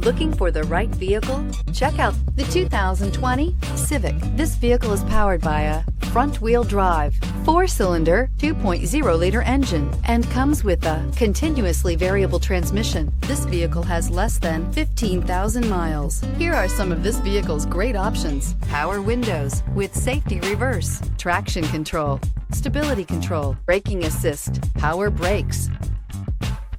Looking for the right vehicle? Check out the 2020 Civic. This vehicle is powered by a front-wheel drive, 4-cylinder, 2.0-liter engine, and comes with a continuously variable transmission. This vehicle has less than 15,000 miles. Here are some of this vehicle's great options: power windows with safety reverse, traction control, stability control, braking assist, power brakes.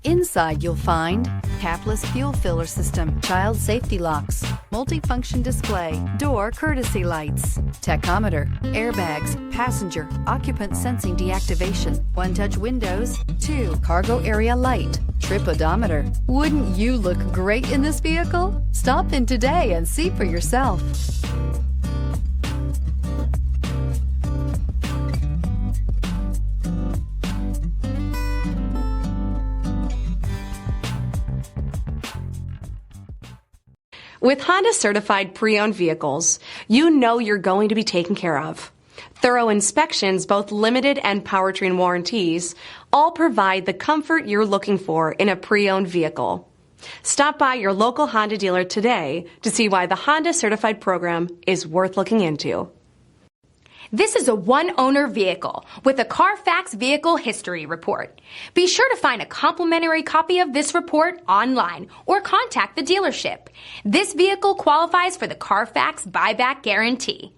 Inside you'll find capless fuel filler system, child safety locks, multifunction display, door courtesy lights, tachometer, airbags, passenger occupant sensing deactivation, one-touch windows, 2 cargo area light, trip odometer. Wouldn't you look great in this vehicle? Stop in today and see for yourself. With Honda certified pre-owned vehicles, you know you're going to be taken care of. Thorough inspections, both limited and powertrain warranties, all provide the comfort you're looking for in a pre-owned vehicle. Stop by your local Honda dealer today to see why the Honda certified program is worth looking into. This is a one-owner vehicle with a CARFAX Vehicle History Report. Be sure to find a complimentary copy of this report online or contact the dealership. This vehicle qualifies for the CARFAX Buyback Guarantee.